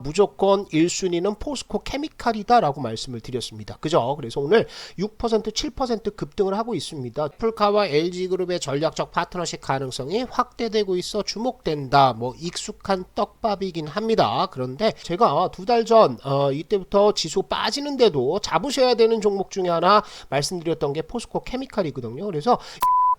무조건 1순위는 포스코 케미칼이다 라고 말씀을 드렸습니다. 그죠? 그래서 오늘 6% 7% 급등을 하고 있습니다. 애플카와 LG그룹의 전략적 파트너십 가능성이 확대되고 있어 주목된다. 뭐 익숙한 떡밥이긴 합니다. 그런데 제가 2달 전 이때부터 지수 빠지는데도 잡으셔야 되는 종목 중에 하나 말씀드렸던 게 포스코 케미칼이거든요. 그래서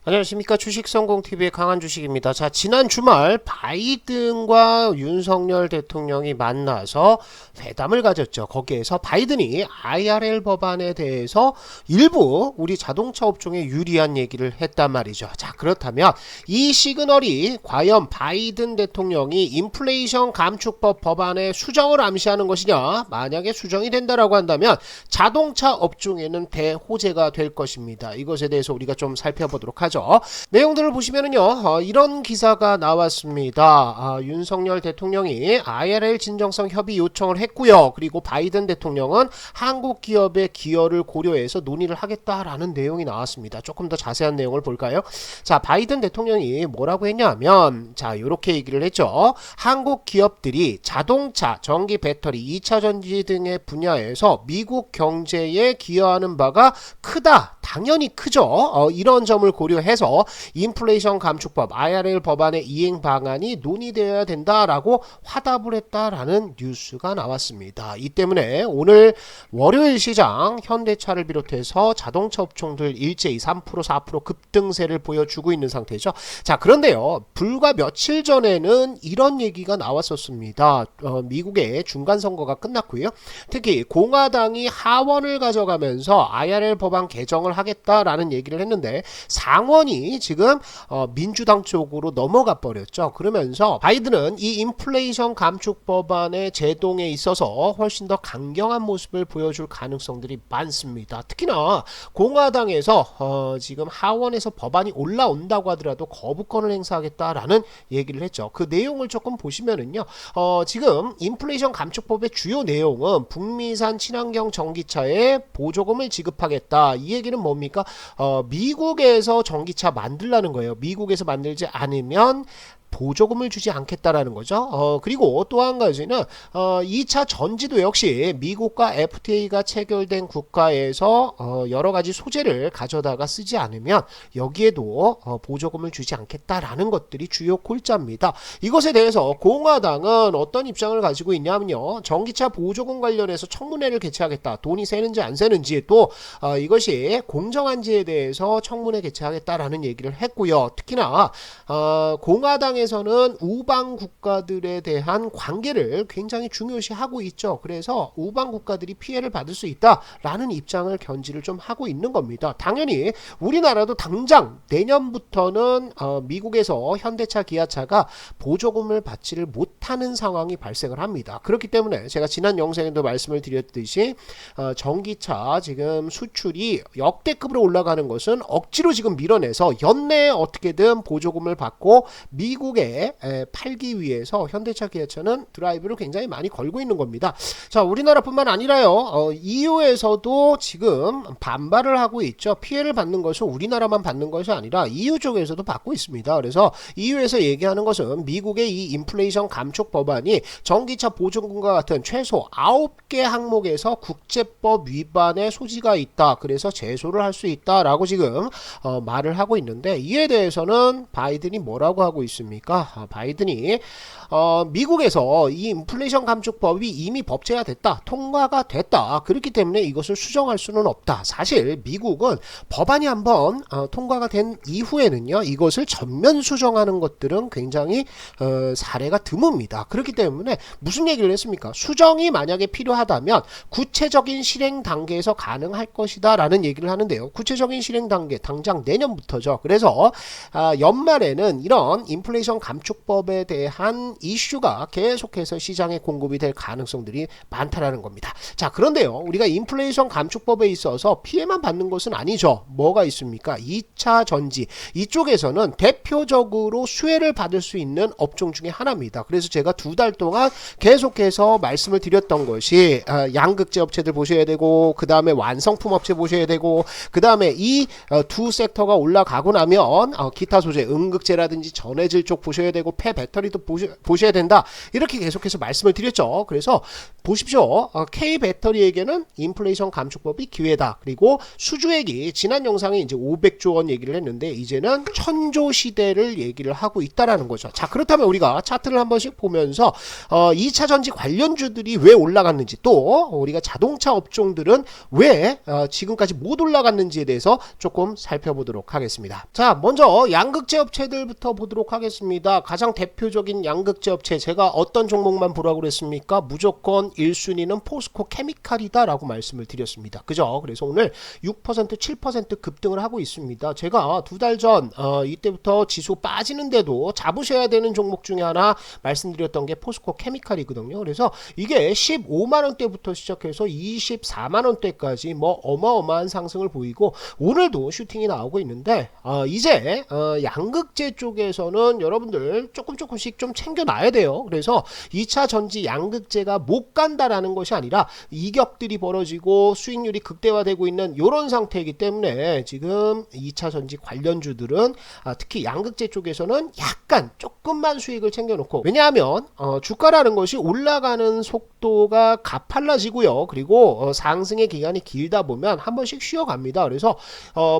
안녕하십니까, 주식성공TV의 강한주식입니다. 자, 지난 주말 바이든과 윤석열 대통령이 만나서 회담을 가졌죠. 거기에서 바이든이 IRL 법안에 대해서 일부 우리 자동차 업종에 유리한 얘기를 했단 말이죠. 자, 그렇다면 이 시그널이 과연 바이든 대통령이 인플레이션 감축법 법안의 수정을 암시하는 것이냐? 만약에 수정이 된다라고 한다면 자동차 업종에는 대호재가 될 것입니다. 이것에 대해서 우리가 좀 살펴보도록 하죠. 내용들을 보시면은요, 이런 기사가 나왔습니다. 윤석열 대통령이 IRL 진정성 협의 요청을 했고요. 그리고 바이든 대통령은 한국 기업의 기여를 고려해서 논의를 하겠다라는 내용이 나왔습니다. 조금 더 자세한 내용을 볼까요? 자, 바이든 대통령이 뭐라고 했냐면, 자, 요렇게 얘기를 했죠. 한국 기업들이 자동차, 전기 배터리, 2차 전지 등의 분야에서 미국 경제에 기여하는 바가 크다. 당연히 크죠. 이런 점을 고려해서 인플레이션 감축법 IRL 법안의 이행 방안이 논의되어야 된다라고 화답을 했다라는 뉴스가 나왔습니다. 이 때문에 오늘 월요일 시장 현대차를 비롯해서 자동차 업종들 일제히 3% 4% 급등세를 보여주고 있는 상태죠. 자, 그런데요, 불과 며칠 전에는 이런 얘기가 나왔었습니다. 미국의 중간선거가 끝났고요. 특히 공화당이 하원을 가져가면서 IRL 법안 개정을 하겠다라는 얘기를 했는데 상원이 지금 민주당 쪽으로 넘어가 버렸죠. 그러면서 바이든은 이 인플레이션 감축 법안의 제동에 있어서 훨씬 더 강경한 모습을 보여줄 가능성들이 많습니다. 특히나 공화당에서 지금 하원에서 법안이 올라온다고 하더라도 거부권을 행사하겠다라는 얘기를 했죠. 그 내용을 조금 보시면은요, 지금 인플레이션 감축법의 주요 내용은 북미산 친환경 전기차에 보조금을 지급하겠다. 이 얘기는 뭡니까? 미국에서 전기차 만들라는 거예요. 미국에서 만들지 않으면 보조금을 주지 않겠다라는 거죠. 그리고 또 한 가지는 2차 전지도 역시 미국과 FTA가 체결된 국가에서 여러 가지 소재를 가져다가 쓰지 않으면 여기에도 보조금을 주지 않겠다라는 것들이 주요 골자입니다. 이것에 대해서 공화당은 어떤 입장을 가지고 있냐면요, 전기차 보조금 관련해서 청문회를 개최하겠다. 돈이 새는지 안 새는지, 또 이것이 공정한지에 대해서 청문회 개최하겠다라는 얘기를 했고요. 특히나 공화당에서는 우방 국가들에 대한 관계를 굉장히 중요시하고 있죠. 그래서 우방 국가들이 피해를 받을 수 있다라는 입장을 견지를 좀 하고 있는 겁니다. 당연히 우리나라도 당장 내년부터는 미국에서 현대차, 기아차가 보조금을 받지를 못하는 상황이 발생을 합니다. 그렇기 때문에 제가 지난 영상에도 말씀을 드렸듯이 전기차 지금 수출이 역대급으로 올라가는 것은 억지로 지금 밀어내서 연내에 어떻게든 보조금을 받고 미국에 팔기 위해서 현대차, 기아차는 드라이브를 굉장히 많이 걸고 있는 겁니다. 자, 우리나라뿐만 아니라요, EU에서도 지금 반발을 하고 있죠. 피해를 받는 것은 우리나라만 받는 것이 아니라 EU 쪽에서도 받고 있습니다. 그래서 EU에서 얘기하는 것은 미국의 이 인플레이션 감축 법안이 전기차 보조금과 같은 최소 9개 항목에서 국제법 위반의 소지가 있다. 그래서 제소를 할 수 있다라고 지금 말을 하고 있는데, 이에 대해서는 바이든이 뭐라고 하고 있습니까? 바이든이 미국에서 이 인플레이션 감축법이 이미 법제화 됐다, 통과가 됐다. 그렇기 때문에 이것을 수정할 수는 없다. 사실 미국은 법안이 한번 통과가 된 이후에는요, 이것을 전면 수정하는 것들은 굉장히 사례가 드뭅니다. 그렇기 때문에 무슨 얘기를 했습니까? 수정이 만약에 필요하다면 구체적인 실행 단계에서 가능할 것이다 라는 얘기를 하는데요. 구체적인 실행 단계 당장 내년부터죠. 그래서 연말에는 이런 인플레이션 감축법에 대한 이슈가 계속해서 시장에 공급이 될 가능성들이 많다라는 겁니다. 자, 그런데요, 우리가 인플레이션 감축법에 있어서 피해만 받는 것은 아니죠. 뭐가 있습니까? 2차 전지, 이쪽에서는 대표적으로 수혜를 받을 수 있는 업종 중에 하나입니다. 그래서 제가 2달 동안 계속해서 말씀을 드렸던 것이 양극재 업체들 보셔야 되고, 그 다음에 완성품 업체 보셔야 되고, 그 다음에 이 두 섹터가 올라가고 나면 기타 소재, 음극재라든지 전해질 쪽 계속 보셔야 되고 폐배터리도 보셔야 된다. 이렇게 계속해서 말씀을 드렸죠. 그래서 보십시오. K배터리에게는 인플레이션 감축법이 기회다. 그리고 수주액이 지난 영상에 이제 500조 원 얘기를 했는데 이제는 1000조 시대를 얘기를 하고 있다라는 거죠. 자, 그렇다면 우리가 차트를 한 번씩 보면서 2차 전지 관련주들이 왜 올라갔는지, 또 우리가 자동차 업종들은 왜 지금까지 못 올라갔는지에 대해서 조금 살펴보도록 하겠습니다. 자, 먼저 양극재 업체들부터 보도록 하겠습니다. 가장 대표적인 양극재 업체, 제가 어떤 종목만 보라고 그랬습니까? 무조건 1순위는 포스코 케미칼이다 라고 말씀을 드렸습니다. 그죠? 그래서 오늘 6% 7% 급등을 하고 있습니다. 제가 2달 전 이때부터 지수 빠지는데도 잡으셔야 되는 종목 중에 하나 말씀드렸던 게 포스코 케미칼이거든요. 그래서 이게 15만원대부터 시작해서 24만원대까지 뭐 어마어마한 상승을 보이고 오늘도 슈팅이 나오고 있는데 이제 양극재 쪽에서는 여러분들 조금씩 좀 챙겨놔야 돼요. 그래서 2차 전지 양극재가 못 간다라는 것이 아니라 이격들이 벌어지고 수익률이 극대화되고 있는 이런 상태이기 때문에 지금 2차 전지 관련주들은 특히 양극재 쪽에서는 약간 조금만 수익을 챙겨놓고, 왜냐하면 주가라는 것이 올라가는 속도가 가팔라지고요. 그리고 상승의 기간이 길다 보면 한 번씩 쉬어갑니다. 그래서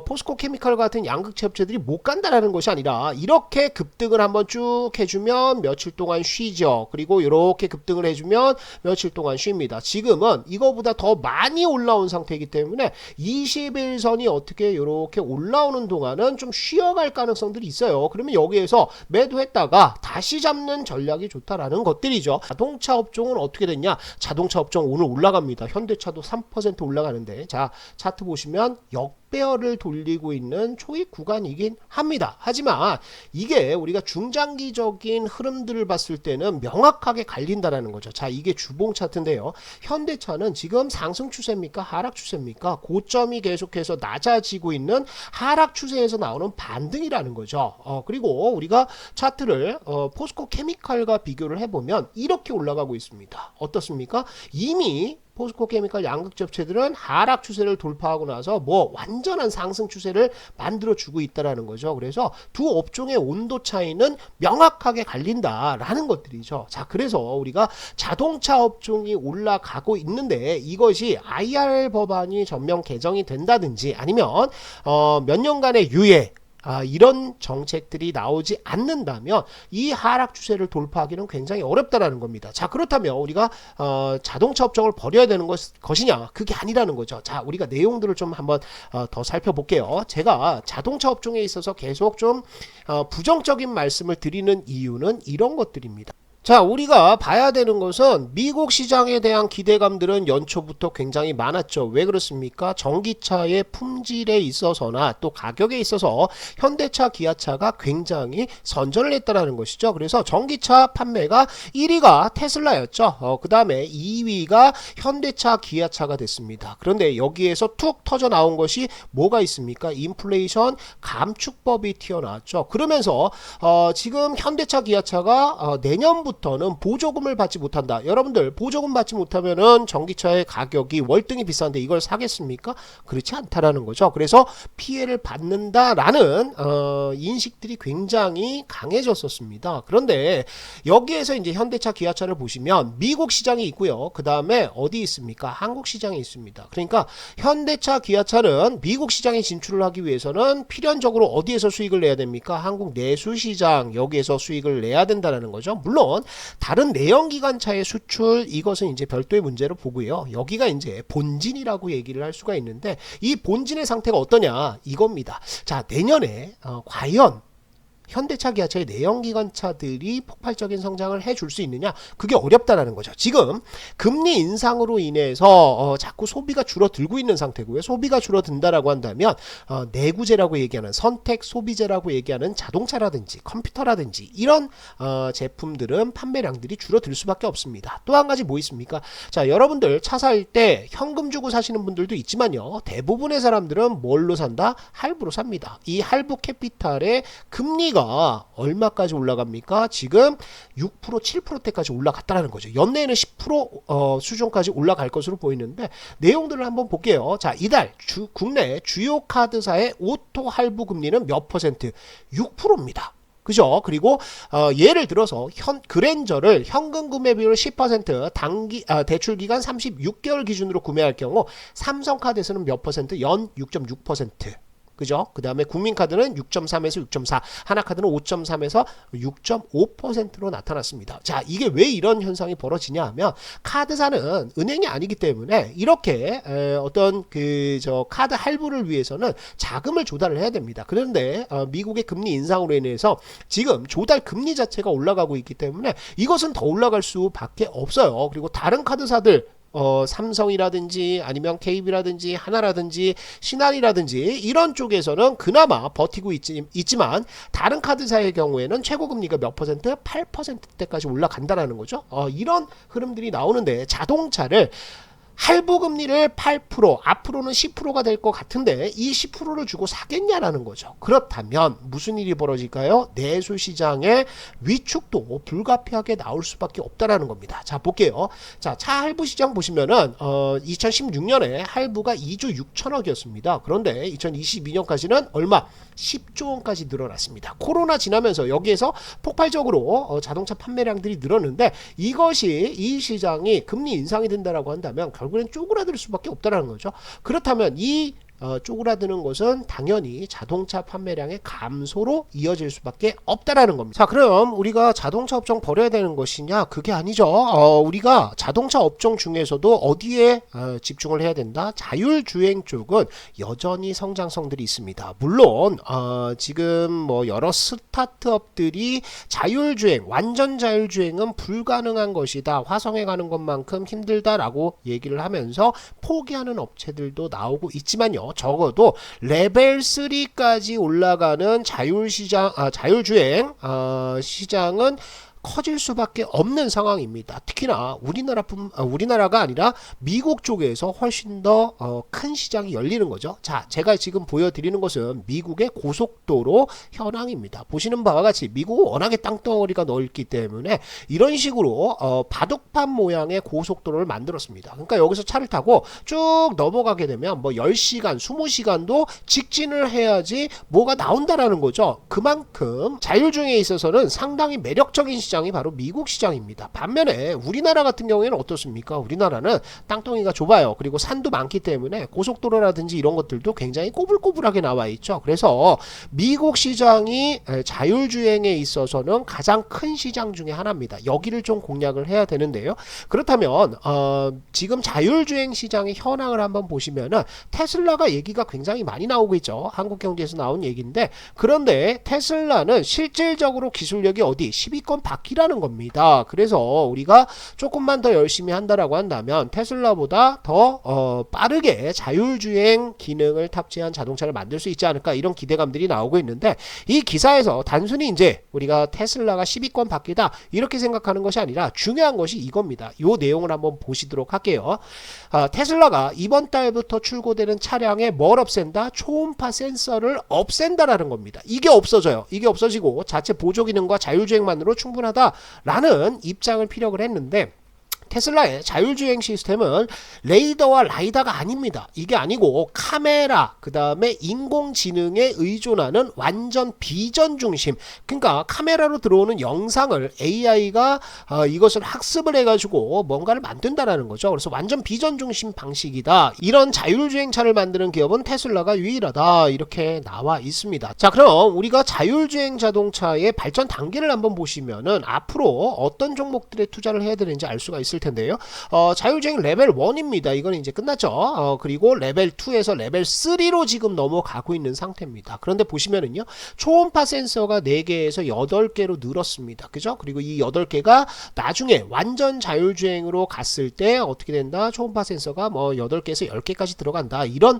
포스코 케미칼 같은 양극재 업체들이 못 간다라는 것이 아니라 이렇게 급등을 한번 쭉 해주면 며칠 동안 쉬죠. 그리고 이렇게 급등을 해주면 며칠 동안 쉽니다. 지금은 이거보다 더 많이 올라온 상태이기 때문에 21선이 어떻게 이렇게 올라오는 동안은 좀 쉬어갈 가능성들이 있어요. 그러면 여기에서 매도했다가 다시 잡는 전략이 좋다라는 것들이죠. 자동차 업종은 어떻게 됐냐? 자동차 업종 오늘 올라갑니다. 현대차도 3% 올라가는데, 자, 차트 보시면 역배열을 돌리고 있는 초입 구간이긴 합니다. 하지만 이게 우리가 중장기적인 흐름들을 봤을 때는 명확하게 갈린다라는 거죠. 자, 이게 주봉 차트인데요. 현대차는 지금 상승 추세입니까? 하락 추세입니까? 고점이 계속해서 낮아지고 있는 하락 추세에서 나오는 반등이라는 거죠. 그리고 우리가 차트를 포스코 케미칼과 비교를 해보면 이렇게 올라가고 있습니다. 어떻습니까? 이미 포스코 케미칼 양극재 업체들은 하락 추세를 돌파하고 나서 뭐 완전한 상승 추세를 만들어 주고 있다라는 거죠. 그래서 두 업종의 온도 차이는 명확하게 갈린다라는 것들이죠. 자, 그래서 우리가 자동차 업종이 올라가고 있는데 이것이 IR 법안이 전면 개정이 된다든지 아니면 몇 년간의 유예, 이런 정책들이 나오지 않는다면 이 하락 추세를 돌파하기는 굉장히 어렵다라는 겁니다. 자, 그렇다면 우리가 자동차 업종을 버려야 되는 것이냐? 그게 아니라는 거죠. 자, 우리가 내용들을 좀 한번 더 살펴볼게요. 제가 자동차 업종에 있어서 계속 좀 부정적인 말씀을 드리는 이유는 이런 것들입니다. 자, 우리가 봐야 되는 것은 미국 시장에 대한 기대감들은 연초부터 굉장히 많았죠. 왜 그렇습니까? 전기차의 품질에 있어서나 또 가격에 있어서 현대차, 기아차가 굉장히 선전을 했다라는 것이죠. 그래서 전기차 판매가 1위가 테슬라였죠. 그 다음에 2위가 현대차, 기아차가 됐습니다. 그런데 여기에서 툭 터져 나온 것이 뭐가 있습니까? 인플레이션 감축법이 튀어나왔죠. 그러면서 지금 현대차, 기아차가 내년부터 부터는 보조금을 받지 못한다. 여러분들 보조금 받지 못하면은 전기차의 가격이 월등히 비싼데 이걸 사겠습니까? 그렇지 않다라는 거죠. 그래서 피해를 받는다라는 인식들이 굉장히 강해졌었습니다. 그런데 여기에서 이제 현대차, 기아차를 보시면 미국 시장이 있고요. 그 다음에 어디 있습니까? 한국 시장이 있습니다. 그러니까 현대차, 기아차는 미국 시장에 진출을 하기 위해서는 필연적으로 어디에서 수익을 내야 됩니까? 한국 내수시장, 여기에서 수익을 내야 된다는 거죠. 물론 다른 내연기관차의 수출, 이것은 이제 별도의 문제로 보고요. 여기가 이제 본진이라고 얘기를 할 수가 있는데 이 본진의 상태가 어떠냐 이겁니다. 자, 내년에 과연 현대차, 기아차의 내연기관차들이 폭발적인 성장을 해줄 수 있느냐? 그게 어렵다라는 거죠. 지금 금리 인상으로 인해서 자꾸 소비가 줄어들고 있는 상태고요. 소비가 줄어든다라고 한다면 내구재라고 얘기하는 선택 소비재라고 얘기하는 자동차라든지 컴퓨터라든지 이런 제품들은 판매량들이 줄어들 수밖에 없습니다. 또 한 가지 뭐 있습니까? 자, 여러분들 차 살 때 현금 주고 사시는 분들도 있지만요. 대부분의 사람들은 뭘로 산다? 할부로 삽니다. 이 할부 캐피탈의 금리가 얼마까지 올라갑니까? 지금 6% 7%대까지 올라갔다는 거죠. 연내에는 10% 수준까지 올라갈 것으로 보이는데 내용들을 한번 볼게요. 자, 이달 국내 주요 카드사의 오토 할부 금리는 몇 퍼센트? 6%입니다. 그죠? 그리고 예를 들어서 그랜저를 현금 구매 비율 10% 대출 기간 36개월 기준으로 구매할 경우 삼성카드에서는 몇 퍼센트? 연 6.6%. 그죠? 그 다음에 국민카드는 6.3에서 6.4, 하나카드는 5.3에서 6.5%로 나타났습니다. 자, 이게 왜 이런 현상이 벌어지냐 하면 카드사는 은행이 아니기 때문에 이렇게 어떤 카드 할부를 위해서는 자금을 조달을 해야 됩니다. 그런데 미국의 금리 인상으로 인해서 지금 조달 금리 자체가 올라가고 있기 때문에 이것은 더 올라갈 수밖에 없어요. 그리고 다른 카드사들 삼성이라든지 아니면 KB라든지 하나라든지 신한이라든지 이런 쪽에서는 그나마 버티고 있지만 다른 카드사의 경우에는 최고금리가 몇 퍼센트? 8%대까지 올라간다라는 거죠. 이런 흐름들이 나오는데 자동차를 할부금리를 8%, 앞으로는 10%가 될 것 같은데 이 10%를 주고 사겠냐라는 거죠. 그렇다면 무슨 일이 벌어질까요? 내수시장의 위축도 불가피하게 나올 수밖에 없다라는 겁니다. 자, 볼게요. 자, 차 할부 시장 보시면은 2016년에 할부가 2조 6천억이었습니다. 그런데 2022년까지는 얼마? 10조 원까지 늘어났습니다. 코로나 지나면서 여기에서 폭발적으로 자동차 판매량들이 늘었는데 이것이 이 시장이 금리 인상이 된다라고 한다면 결국엔 쪼그라들 수밖에 없다는 거죠. 그렇다면 이 쪼그라드는 것은 당연히 자동차 판매량의 감소로 이어질 수밖에 없다라는 겁니다. 자, 그럼 우리가 자동차 업종 버려야 되는 것이냐? 그게 아니죠. 우리가 자동차 업종 중에서도 어디에 집중을 해야 된다? 자율주행 쪽은 여전히 성장성들이 있습니다. 물론 지금 뭐 여러 스타트업들이 자율주행, 완전 자율주행은 불가능한 것이다. 화성에 가는 것만큼 힘들다라고 얘기를 하면서 포기하는 업체들도 나오고 있지만요. 적어도 레벨 3까지 올라가는 자율주행 시장은 커질 수밖에 없는 상황입니다. 특히나 우리나라가 아니라 미국 쪽에서 훨씬 더 큰 시장이 열리는 거죠. 자, 제가 지금 보여드리는 것은 미국의 고속도로 현황입니다. 보시는 바와 같이 미국은 워낙에 땅덩어리가 넓기 때문에 이런 식으로 바둑판 모양의 고속도로를 만들었습니다. 그러니까 여기서 차를 타고 쭉 넘어가게 되면 뭐 10시간, 20시간도 직진을 해야지 뭐가 나온다라는 거죠. 그만큼 자율주행에 있어서는 상당히 매력적인 시장이 바로 미국 시장입니다. 반면에 우리나라 같은 경우에는 어떻습니까? 우리나라는 땅덩이가 좁아요. 그리고 산도 많기 때문에 고속도로라든지 이런 것들도 굉장히 꼬불꼬불하게 나와 있죠. 그래서 미국 시장이 자율주행에 있어서는 가장 큰 시장 중에 하나입니다. 여기를 좀 공략을 해야 되는데요. 그렇다면 지금 자율주행 시장의 현황을 한번 보시면은 테슬라가 얘기가 굉장히 많이 나오고 있죠. 한국경제에서 나온 얘기인데, 그런데 테슬라는 실질적으로 기술력이 어디 10위권 밖이라는 겁니다. 그래서 우리가 조금만 더 열심히 한다라고 한다면 테슬라보다 더 빠르게 자율주행 기능을 탑재한 자동차를 만들 수 있지 않을까, 이런 기대감들이 나오고 있는데, 이 기사에서 단순히 이제 우리가 테슬라가 10위권 밖이다 이렇게 생각하는 것이 아니라 중요한 것이 이겁니다. 이 내용을 한번 보시도록 할게요. 테슬라가 이번 달부터 출고되는 차량에 뭘 없앤다? 초음파 센서를 없앤다라는 겁니다. 이게 없어져요. 이게 없어지고 자체 보조 기능과 자율주행만으로 충분하다라는 입장을 피력을 했는데, 테슬라의 자율주행 시스템은 레이더와 라이다가 아닙니다. 이게 아니고 카메라, 그 다음에 인공지능에 의존하는 완전 비전 중심, 그러니까 카메라로 들어오는 영상을 AI가 이것을 학습을 해가지고 뭔가를 만든다라는 거죠. 그래서 완전 비전 중심 방식이다. 이런 자율주행차를 만드는 기업은 테슬라가 유일하다, 이렇게 나와 있습니다. 자, 그럼 우리가 자율주행 자동차의 발전 단계를 한번 보시면은 앞으로 어떤 종목들에 투자를 해야 되는지 알 수가 있을 텐데요. 자율주행 레벨 1입니다. 이건 이제 끝났죠. 그리고 레벨 2에서 레벨 3로 지금 넘어가고 있는 상태입니다. 그런데 보시면은요, 초음파 센서가 4개에서 8개로 늘었습니다. 그죠? 그리고 이 8개가 나중에 완전 자율주행으로 갔을 때 어떻게 된다? 초음파 센서가 뭐 8개에서 10개까지 들어간다. 이런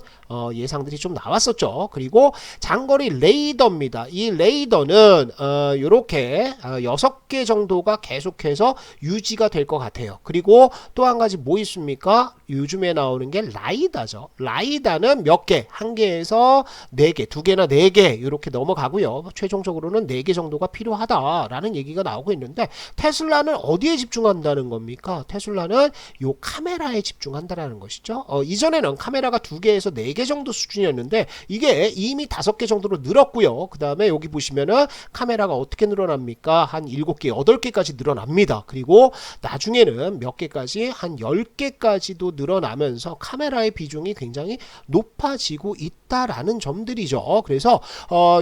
예상들이 좀 나왔었죠. 그리고 장거리 레이더입니다. 이 레이더는 요렇게 6개 정도가 계속해서 유지가 될 것 같아요. 그리고 또 한 가지 뭐 있습니까? 요즘에 나오는 게 라이다죠. 라이다는 몇 개, 한 개에서 네 개, 두 개나 네 개 이렇게 넘어가고요. 최종적으로는 네 개 정도가 필요하다라는 얘기가 나오고 있는데 테슬라는 어디에 집중한다는 겁니까? 테슬라는 요 카메라에 집중한다라는 것이죠. 이전에는 카메라가 두 개에서 네 개 정도 수준이었는데 이게 이미 다섯 개 정도로 늘었고요. 그 다음에 여기 보시면은 카메라가 어떻게 늘어납니까? 한 7개, 8개까지 늘어납니다. 그리고 나중에는 몇 개까지? 한 10개까지도 늘어나면서 카메라의 비중이 굉장히 높아지고 있다라는 점들이죠. 그래서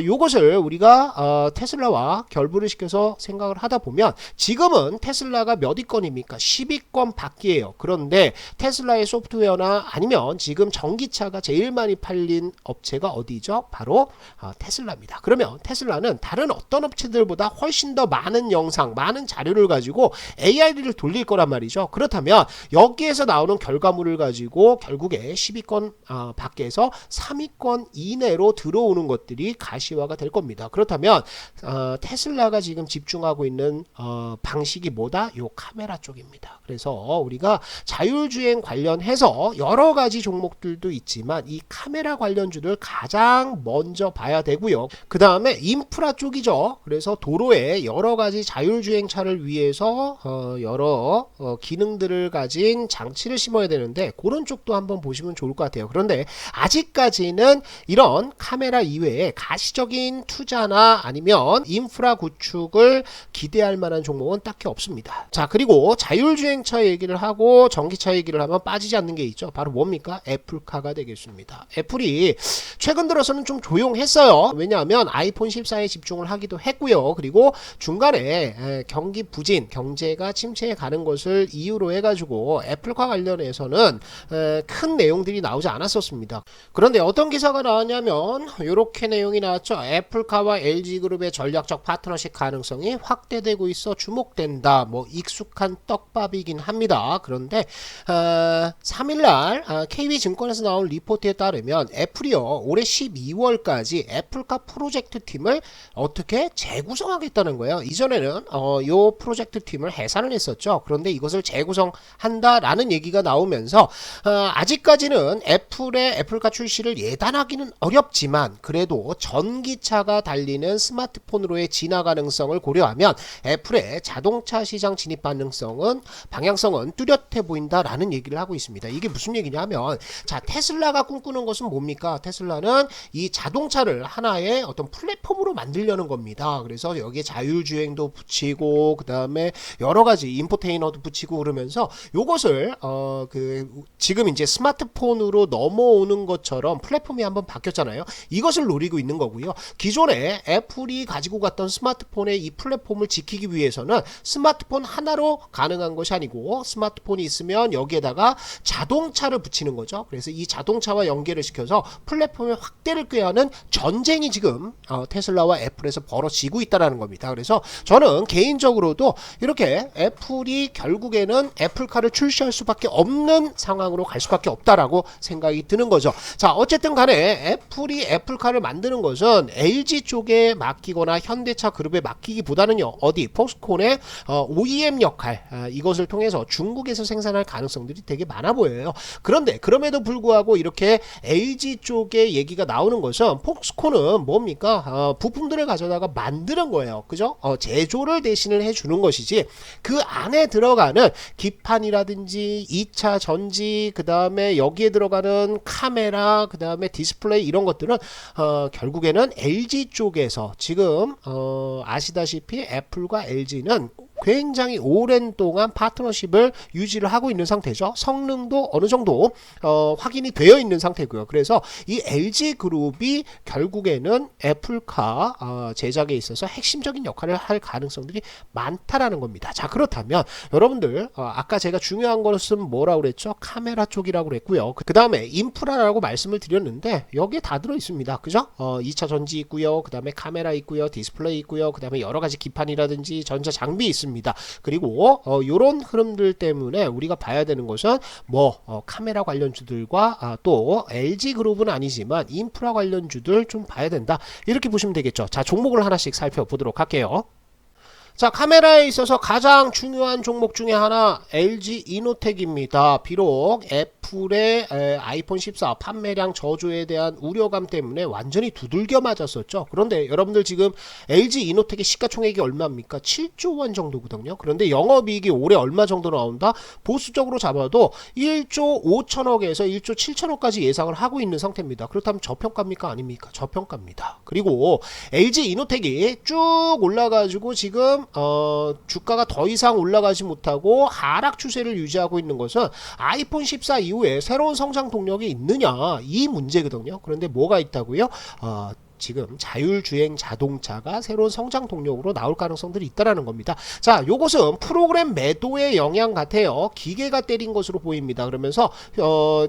요것을 우리가 테슬라와 결부를 시켜서 생각을 하다 보면 지금은 테슬라가 몇 위권입니까? 10위권 밖이에요. 그런데 테슬라의 소프트웨어나 아니면 지금 전기차가 제일 많이 팔린 업체가 어디죠? 바로 테슬라입니다. 그러면 테슬라는 다른 어떤 업체들보다 훨씬 더 많은 영상, 많은 자료를 가지고 AI를 돌릴 거란 말이죠. 그렇다면 여기에서 나오는 결과물을 가지고 결국에 10위권 밖에서 3위권 이내로 들어오는 것들이 가시화가 될 겁니다. 그렇다면 테슬라가 지금 집중하고 있는 방식이 뭐다? 요 카메라 쪽입니다. 그래서 우리가 자율주행 관련해서 여러 가지 종목들도 있지만 이 카메라 관련주들 가장 먼저 봐야 되고요. 그 다음에 인프라 쪽이죠. 그래서 도로에 여러 가지 자율주행차를 위해서 여러 기능들을 가진 장치를 심어야 되는데 그런 쪽도 한번 보시면 좋을 것 같아요. 그런데 아직까지는 이런 카메라 이외에 가시적인 투자나 아니면 인프라 구축을 기대할 만한 종목은 딱히 없습니다. 자, 그리고 자율주행차 얘기를 하고 전기차 얘기를 하면 빠지지 않는 게 있죠. 바로 뭡니까? 애플카가 되겠습니다. 애플이 최근 들어서는 좀 조용했어요. 왜냐하면 아이폰 14에 집중을 하기도 했고요. 그리고 중간에 경기 부진, 경제가 침체에 가는 것을 이유로 해가지고 애플과 관련해서는 큰 내용들이 나오지 않았었습니다. 그런데 어떤 기사가 나왔냐면 이렇게 내용이 나왔죠. 애플카와 LG그룹의 전략적 파트너십 가능성이 확대되고 있어 주목된다. 뭐 익숙한 떡밥이긴 합니다. 그런데 3일날 KB증권에서 나온 리포트에 따르면 애플이요 올해 12월까지 애플카 프로젝트 팀을 어떻게 재구성하겠다는 거예요. 이전에는 요 프로젝트 팀을 해산을 했었죠. 그런데 이것을 재구성한다라는 얘기가 나오면서 아직까지는 애플의 애플카 출시를 예단하기는 어렵지만 그래도 전기차가 달리는 스마트폰으로의 진화 가능성을 고려하면 애플의 자동차 시장 진입 방향성은 뚜렷해 보인다라는 얘기를 하고 있습니다. 이게 무슨 얘기냐면 자, 테슬라가 꿈꾸는 것은 뭡니까? 테슬라는 이 자동차를 하나의 어떤 플랫폼으로 만들려는 겁니다. 그래서 여기에 자율주행도 붙이고 그 다음에 여러 가지 인포테이너도 붙이고 그러면서 요것을 지금 이제 스마트폰으로 넘어오는 것처럼 플랫폼이 한번 바뀌었잖아요. 이것을 노리고 있는 거고요. 기존에 애플이 가지고 갔던 스마트폰의 이 플랫폼을 지키기 위해서는 스마트폰 하나로 가능한 것이 아니고 스마트폰이 있으면 여기에다가 자동차를 붙이는 거죠. 그래서 이 자동차와 연계를 시켜서 플랫폼의 확대를 꾀하는 전쟁이 지금 테슬라와 애플에서 벌어지고 있다는 겁니다. 그래서 저는 개인적으로도 이렇게 애플이 결국에는 애플카를 출시할 수밖에 없는 상황으로 갈 수밖에 없다라고 생각이 드는 거죠. 자, 어쨌든 간에 애플이 애플카를 만드는 것은 LG 쪽에 맡기거나 현대차 그룹에 맡기기보다는요. 어디 폭스콘의 OEM 역할 이것을 통해서 중국에서 생산할 가능성들이 되게 많아 보여요. 그런데 그럼에도 불구하고 이렇게 LG 쪽에 얘기가 나오는 것은 폭스콘은 뭡니까? 부품들을 가져다가 만드는 거예요. 그죠? 제조를 대신을 해주는 것이지 그 안에 들어가는 기판이라든지 2차 전지 그 다음에 여기에 들어가는 카메라 그 다음에 디스플레이 이런 것들은 결국에는 LG 쪽에서 지금 아시다시피 애플과 LG는 굉장히 오랜 동안 파트너십을 유지를 하고 있는 상태죠. 성능도 어느 정도 확인이 되어 있는 상태고요. 그래서 이 LG그룹이 결국에는 애플카 제작에 있어서 핵심적인 역할을 할 가능성들이 많다라는 겁니다. 자, 그렇다면 여러분들 아까 제가 중요한 것은 뭐라고 그랬죠? 카메라 쪽이라고 그랬고요. 그 다음에 인프라라고 말씀을 드렸는데 여기에 다 들어 있습니다. 그죠? 2차 전지 있고요. 그 다음에 카메라 있고요. 디스플레이 있고요. 그 다음에 여러 가지 기판이라든지 전자 장비 있습니다. 그리고 이런 흐름들 때문에 우리가 봐야 되는 것은 카메라 관련주들과 또 LG그룹은 아니지만 인프라 관련주들 좀 봐야 된다. 이렇게 보시면 되겠죠. 자, 종목을 하나씩 살펴보도록 할게요. 자, 카메라에 있어서 가장 중요한 종목 중에 하나 LG 이노텍입니다. 비록 애플의 아이폰 14 판매량 저조에 대한 우려감 때문에 완전히 두들겨 맞았었죠. 그런데 여러분들 지금 LG 이노텍의 시가총액이 얼마입니까? 7조 원 정도거든요. 그런데 영업이익이 올해 얼마 정도 나온다? 보수적으로 잡아도 1조 5천억에서 1조 7천억까지 예상을 하고 있는 상태입니다. 그렇다면 저평가입니까? 아닙니까? 저평가입니다. 그리고 LG 이노텍이 쭉 올라가지고 지금 주가가 더 이상 올라가지 못하고 하락 추세를 유지하고 있는 것은 아이폰 14 이후에 새로운 성장 동력이 있느냐 이 문제거든요. 그런데 뭐가 있다고요? 지금 자율주행 자동차가 새로운 성장 동력으로 나올 가능성들이 있다라는 겁니다. 자, 요것은 프로그램 매도의 영향 같아요. 기계가 때린 것으로 보입니다. 그러면서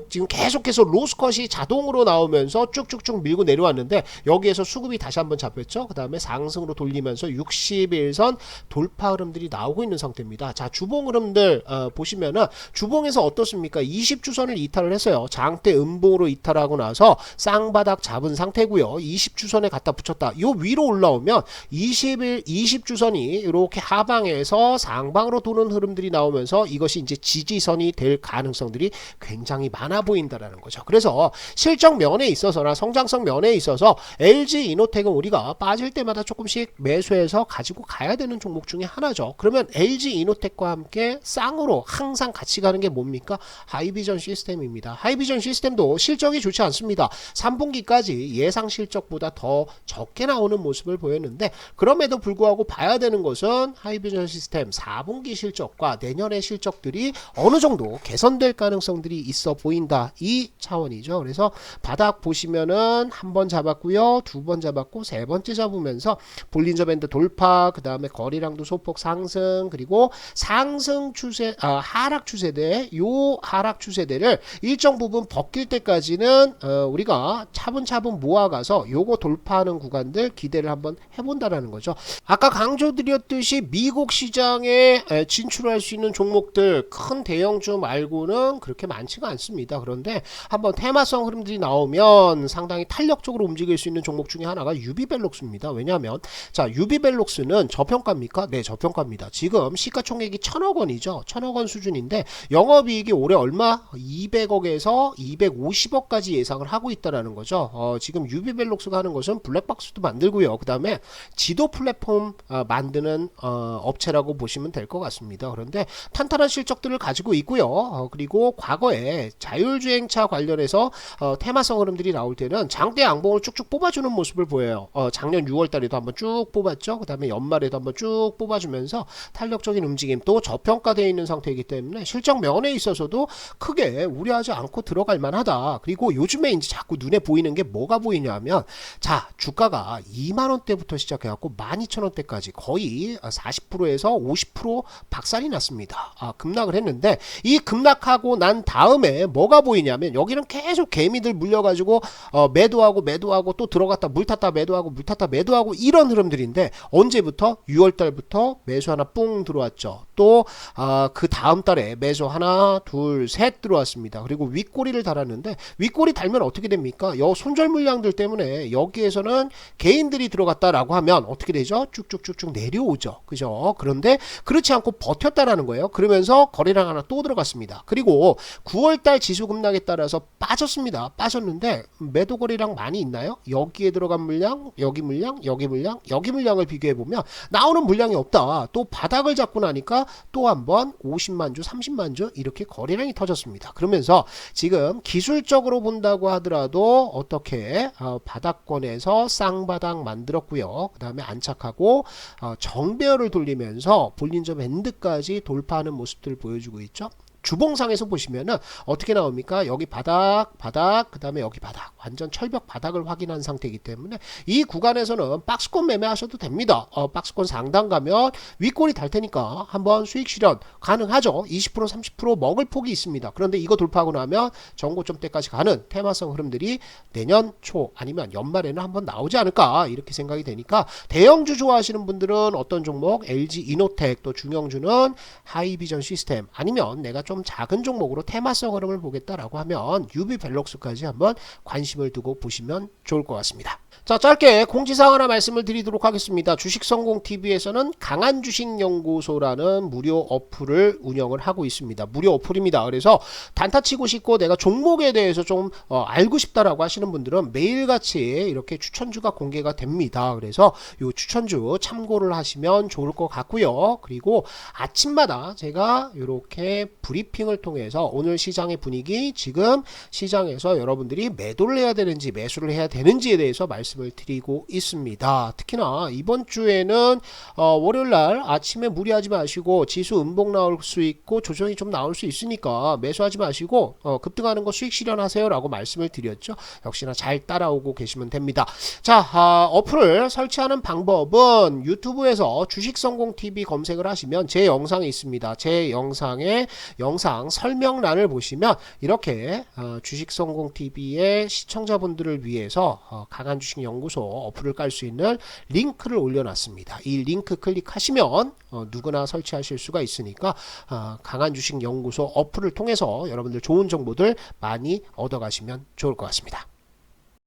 지금 계속해서 로스컷이 자동으로 나오면서 쭉쭉쭉 밀고 내려왔는데 여기에서 수급이 다시 한번 잡혔죠. 그 다음에 상승으로 돌리면서 61선 돌파 흐름들이 나오고 있는 상태입니다. 자, 주봉 흐름들 보시면은 주봉에서 어떻습니까? 20주선을 이탈을 했어요. 장대 음봉으로 이탈하고 나서 쌍바닥 잡은 상태고요. 20주선에 갖다 붙였다. 요 위로 올라오면 20주선이 이렇게 하방에서 상방으로 도는 흐름들이 나오면서 이것이 이제 지지선이 될 가능성들이 굉장히 많아 보인다라는 거죠. 그래서 실적 면에 있어서나 성장성 면에 있어서 LG 이노텍은 우리가 빠질 때마다 조금씩 매수해서 가지고 가야 되는 종목 중에 하나죠. 그러면 LG 이노텍과 함께 쌍으로 항상 같이 가는 게 뭡니까? 하이비전 시스템입니다. 하이비전 시스템도 실적이 좋지 않습니다. 3분기까지 예상 실적보다 더 적게 나오는 모습을 보였는데 그럼에도 불구하고 봐야 되는 것은 하이비전 시스템 4분기 실적과 내년의 실적들이 어느 정도 개선될 가능성들이 있어 보인다 이 차원이죠. 그래서 바닥 보시면은 한 번 잡았고요, 두 번 잡았고 세 번째 잡으면서 볼린저 밴드 돌파, 그 다음에 거래량도 소폭 상승, 그리고 상승 추세 하락 추세대, 요 하락 추세대를 일정 부분 벗길 때까지는 우리가 차분차분 모아가서 요거 돌파하는 구간들 기대를 한번 해본다라는 거죠. 아까 강조드렸듯이 미국 시장에 진출할 수 있는 종목들 큰 대형주 말고는 그렇게 많지가 않습니다. 그런데 한번 테마성 흐름들이 나오면 상당히 탄력적으로 움직일 수 있는 종목 중에 하나가 유비벨록스입니다. 왜냐하면 자, 유비벨록스는 저평가입니까? 네, 저평가입니다. 지금 시가총액이 1,000억 원이죠. 1,000억 원 수준인데 영업이익이 올해 얼마? 200억에서 250억까지 예상을 하고 있다라는 거죠. 지금 유비벨록스가 하는 것은 블랙박스도 만들고요. 그 다음에 지도 플랫폼 만드는 업체라고 보시면 될 것 같습니다. 그런데 탄탄한 실적들을 가지고 있고요. 그리고 과거에 자율주행차 관련해서 테마성 흐름들이 나올 때는 장대 양봉을 쭉쭉 뽑아주는 모습을 보여요. 작년 6월달에도 한번 쭉 뽑았죠. 그 다음에 연말에도 한번 쭉 뽑아주면서 탄력적인 움직임, 또 저평가되어 있는 상태이기 때문에 실적 면에 있어서도 크게 우려하지 않고 들어갈 만하다. 그리고 요즘에 이제 자꾸 눈에 보이는 게 뭐가 보이냐면, 자, 주가가 2만원대부터 시작해갖고 12,000원대까지 거의 40%에서 50% 박살이 났습니다. 급락을 했는데 이 급락하고 난 다음에 뭐가 보이냐면 여기는 계속 개미들 물려가지고 매도하고 또 들어갔다 물 탔다 매도하고 이런 흐름들인데 언제부터? 6월달부터 매수 하나 뿡 들어왔죠. 또 그 다음 달에 매수 하나 둘 셋 들어왔습니다. 그리고 윗꼬리를 달았는데 윗꼬리 달면 어떻게 됩니까? 손절 물량들 때문에 여기에서는 개인들이 들어갔다라고 하면 어떻게 되죠? 쭉쭉쭉쭉 내려오죠. 그죠? 그런데 그렇지 않고 버텼다라는 거예요. 그러면서 거래량 하나 또 들어갔습니다. 그리고 9월달 지수 급락에 따라서 빠졌습니다. 빠졌는데 매도 거래량 많이 있나요? 여기에 들어간 물량, 여기 물량, 여기 물량, 여기 물량을 비교해보면 나오는 물량이 없다. 또 바닥을 잡고 나니까 또 한번 50만주, 30만주 이렇게 거래량이 터졌습니다. 그러면서 지금 기술적으로 본다고 하더라도 어떻게 바닥권에서 쌍바닥 만들었고요. 그 다음에 안착하고 정배열을 돌리면서 볼린저 밴드까지 돌파하는 모습들을 보여주고 있죠. 주봉상에서 보시면은 어떻게 나옵니까? 여기 바닥, 그 다음에 여기 바닥, 완전 철벽 바닥을 확인한 상태이기 때문에 이 구간에서는 박스권 매매하셔도 됩니다. 박스권 상단 가면 윗골이 달 테니까 한번 수익 실현 가능하죠. 20% 30% 먹을 폭이 있습니다. 그런데 이거 돌파하고 나면 정고점 때까지 가는 테마성 흐름들이 내년 초 아니면 연말에는 한번 나오지 않을까 이렇게 생각이 되니까 대형주 좋아하시는 분들은 어떤 종목? LG 이노텍, 또 중형주는 하이비전 시스템, 아니면 내가 좀 작은 종목으로 테마성 흐름을 보겠다라고 하면 유비벨록스까지 한번 관심을 두고 보시면 좋을 것 같습니다. 자, 짧게 공지사항 하나 말씀을 드리도록 하겠습니다. 주식성공TV에서는 강한주식연구소라는 무료 어플을 운영을 하고 있습니다. 무료 어플입니다. 그래서 단타 치고 싶고 내가 종목에 대해서 좀 알고 싶다라고 하시는 분들은 매일같이 이렇게 추천주가 공개가 됩니다. 그래서 이 추천주 참고를 하시면 좋을 것 같고요. 그리고 아침마다 제가 이렇게 브리핑을 통해서 오늘 시장의 분위기, 지금 시장에서 여러분들이 매도를 해야 되는지 매수를 해야 되는지에 대해서 말씀을 드리고 있습니다. 특히나 이번 주에는 월요일날 아침에 무리하지 마시고 지수 음봉 나올 수 있고 조정이 좀 나올 수 있으니까 매수하지 마시고 급등하는 거 수익 실현하세요 라고 말씀을 드렸죠. 역시나 잘 따라오고 계시면 됩니다. 자, 어플을 설치하는 방법은 유튜브에서 주식성공TV 검색을 하시면 제 영상이 있습니다. 제 영상의 영상 설명란을 보시면 이렇게 주식성공TV의 시청자분들을 위해서 강한 주식 연구소 어플을 깔 수 있는 링크를 올려놨습니다. 이 링크 클릭하시면 누구나 설치하실 수가 있으니까 강한 주식 연구소 어플을 통해서 여러분들 좋은 정보들 많이 얻어가시면 좋을 것 같습니다.